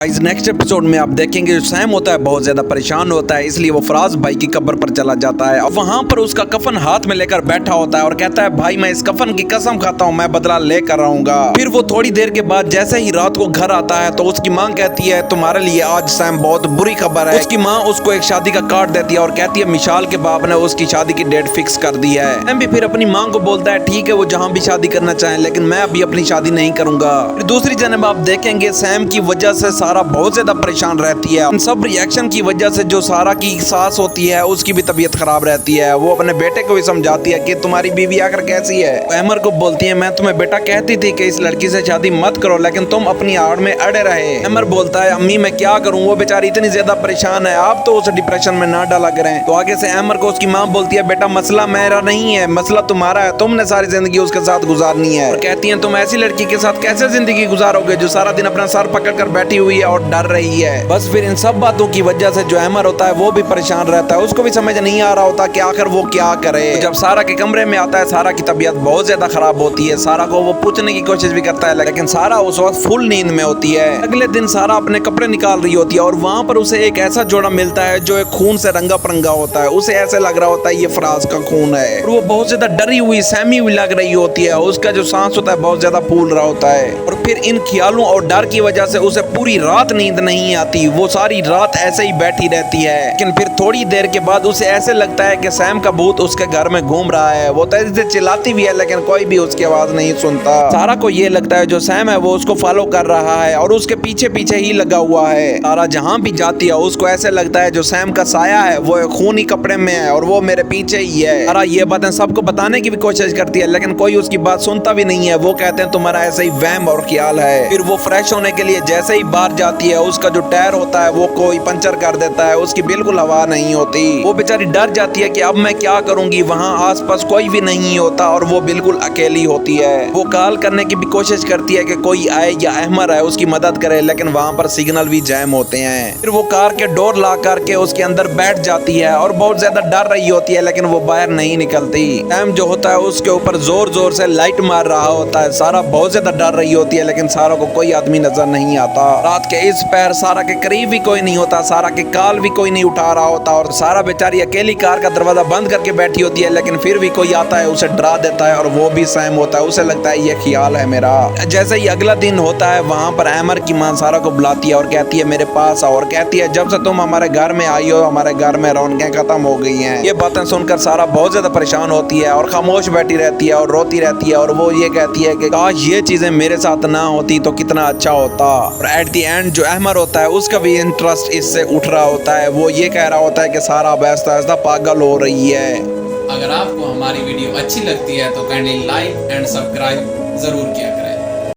Next episode में आप देखेंगे जो सैम होता है बहुत ज्यादा परेशान होता है, इसलिए वो फराज भाई की कब्र पर चला जाता है और वहाँ पर उसका कफन हाथ में लेकर बैठा होता है और कहता है भाई मैं इस कफन की कसम खाता हूँ मैं बदला लेकर आऊंगा। फिर वो थोड़ी देर के बाद जैसे ही रात को घर आता है तो उसकी माँ कहती है तुम्हारे लिए आज सैम बहुत बुरी खबर है। उसकी माँ उसको एक शादी का कार्ड देती है और कहती है मिशाल के बाप ने उसकी शादी की डेट फिक्स कर दी है। सैम भी फिर अपनी माँ को बोलता है ठीक है वो जहाँ भी शादी करना चाहे लेकिन मैं अभी अपनी शादी नहीं करूंगा। फिर दूसरी जन्म आप देखेंगे सैम की वजह से सारा बहुत ज्यादा परेशान रहती है। इन सब रिएक्शन की वजह से जो सारा की सास होती है उसकी भी तबीयत खराब रहती है। वो अपने बेटे को भी समझाती है कि तुम्हारी बीवी आकर कैसी है। अहमर को बोलती है मैं तुम्हें बेटा कहती थी कि इस लड़की से शादी मत करो लेकिन तुम अपनी आड़ में अड़े रहे। अहमर बोलता है अम्मी मैं क्या करूँ वो बेचारी इतनी ज्यादा परेशान है आप तो उसे डिप्रेशन में ना डाला करें। तो आगे से अहमर को उसकी माँ बोलती है बेटा मसला मेरा नहीं है मसला तुम्हारा है, तुमने सारी जिंदगी उसके साथ गुजारनी है। और कहती है तुम ऐसी लड़की के साथ कैसे जिंदगी गुजारोगे जो सारा दिन अपना सर पकड़ कर बैठी हुई है और डर रही है। बस फिर इन सब बातों की वजह से जो अहमर होता है वो भी परेशान रहता है, उसको भी समझ नहीं आ रहा होता कि आखिर वो क्या करे। तो जब सारा के कमरे में आता है सारा की तबीयत बहुत ज्यादा खराब होती है। सारा को वो पूछने की कोशिश भी करता है लेकिन सारा उस वक्त फुल नींद में होती है। अगले दिन सारा अपने कपड़े निकाल रही होती है और वहाँ पर उसे एक ऐसा जोड़ा मिलता है जो एक खून से रंगा परंगा होता है। उसे ऐसे लग रहा होता है ये फराज का खून है और वो बहुत ज्यादा डरी हुई सहमी हुई लग रही होती है। उसका जो सांस होता है बहुत ज्यादा फूल रहा होता है और फिर इन ख्यालों और डर की वजह से उसे पूरी रात नींद नहीं आती। वो सारी रात ऐसे ही बैठी रहती है लेकिन फिर थोड़ी देर के बाद उसे ऐसे लगता है कि सैम का भूत उसके घर में घूम रहा है। वो तेजी से चिल्लाती भी है लेकिन कोई भी उसकी आवाज नहीं सुनता। सारा को ये लगता है जो सैम है वो उसको फॉलो कर रहा है और उसके पीछे पीछे ही लगा हुआ है। सारा जहाँ भी जाती है उसको ऐसे लगता है जो सैम का साया है वो खूनी कपड़े में है और वो मेरे पीछे ही है। सारा ये बातें सबको बताने की भी कोशिश करती है लेकिन कोई उसकी बात सुनता भी नहीं है। वो कहते हैं तुम्हारा ऐसे ही वहम और ख्याल है। फिर वो फ्रेश होने के लिए जैसे ही बाहर जाती है उसका जो टायर होता है वो कोई पंचर कर देता है, उसकी बिल्कुल हवा नहीं होती। वो बेचारी डर जाती है कि अब मैं क्या करूंगी। वहाँ आसपास कोई भी नहीं होता और वो बिल्कुल अकेली होती है। वो कॉल करने की भी कोशिश करती है कि कोई आए या अहमर आए उसकी मदद करे लेकिन वहाँ पर सिग्नल भी जैम होते हैं। फिर वो कार के डोर ला करके उसके अंदर बैठ जाती है और बहुत ज्यादा डर रही होती है लेकिन वो बाहर नहीं निकलती। सैम जो होता है उसके ऊपर जोर जोर से लाइट मार रहा होता है। सारा बहुत ज्यादा डर रही होती है लेकिन सारा को कोई आदमी नजर नहीं आता। रात के इस पैर सारा के करीब भी कोई नहीं होता, सारा के कॉल भी कोई नहीं उठा रहा होता और सारा बेचारी अकेली कार का दरवाजा बंद करके बैठी होती है लेकिन फिर भी कोई आता है उसे डरा देता है और वो भी सैम होता है। उसे लगता है ये ख्याल है मेरा। जैसे ही अगला दिन होता है वहाँ पर अहमर की माँ सारा को बुलाती है और कहती है मेरे पास आओ और कहती है जब से तुम हमारे घर में आई हो हमारे घर में रौनकें खत्म हो गई हैं। ये बातें सुनकर सारा बहुत ज्यादा परेशान होती है और खामोश बैठी रहती है और रोती रहती है और वो ये कहती है कि काश ये चीजें मेरे साथ ना होती तो कितना अच्छा होता। और एट द एंड जो अहमर होता है उसका भी इंटरेस्ट इससे उठ रहा होता है। वो ये कह रहा होता है कि सारा आहिस्ता आहिस्ता पागल हो रही है। अगर आपको हमारी वीडियो अच्छी लगती है तो काइंडली लाइक एंड सब्सक्राइब जरूर किया करें।